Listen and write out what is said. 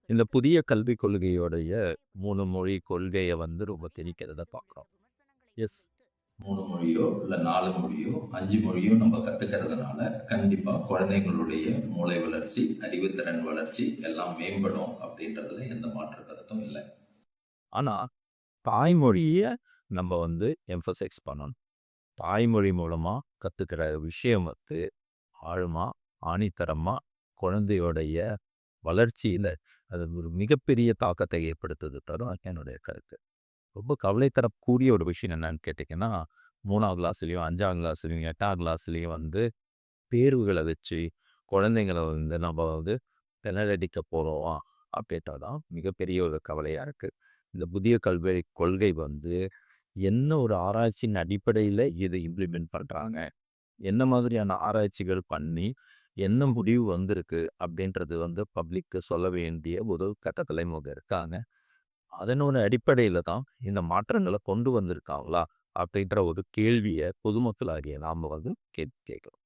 இந்த புதிய கல்விக் கொள்கையோடைய 3 மொழி கொள்கைய ரொம்ப திணிக்கிறத பார்க்குறோம். எஸ். 3 மொழியோ, இல்ல 4 மொழியோ, 5 மொழியோ நம்ம கத்துக்கிறதுனால, கண்டிப்பா குழந்தைங்களுடைய மூளை வளர்ச்சி, அறிவுத்திறன் வளர்ச்சி எல்லாம் மேம்படும் அப்படின்றதுல எந்த மாற்று கருத்தும் இல்ல. ஆனா, தாய்மொழிய நம்ம எம்பசைஸ் பண்ணணும். தாய்மொழி மூலமா கத்துக்கிற விஷயம் ஆழமா, ஆணித்தரமா குழந்தையோடைய வளர்ச்சியில அது ஒரு மிகப்பெரிய தாக்கத்தை ஏற்படுத்துது தரும் என்னுடைய கருத்து. ரொம்ப கவலை தரக்கூடிய ஒரு விஷயம் என்னன்னு கேட்டீங்கன்னா, 3ஆம் கிளாஸ்லயும், 5ஆம் கிளாஸ்லயும், 8ஆம் கிளாஸ்லயும் தேர்வுகள வச்சு குழந்தைங்கள நம்ம திணறடிக்க போறோமா அப்படின்றது தான் மிகப்பெரிய ஒரு கவலையா இருக்கு. இந்த புதிய கல்வி கொள்கை என்ன ஒரு ஆராய்ச்சியின் அடிப்படையில இத இம்ப்ளிமெண்ட் பண்றாங்க? என்ன மாதிரியான ஆராய்ச்சிகள் பண்ணி, என்ன முடிவு வந்திருக்கு அப்படின்றது பப்ளிக்கு சொல்ல வேண்டிய ஒரு கட்டத்துல இவங்க இருக்காங்க. அதனோட அடிப்படையில தான் இந்த மாற்றங்கள கொண்டு வந்திருக்காங்களா? அப்படின்ற ஒரு கேள்விய பொதுமக்களாகிய நாம கேட்கிறோம்.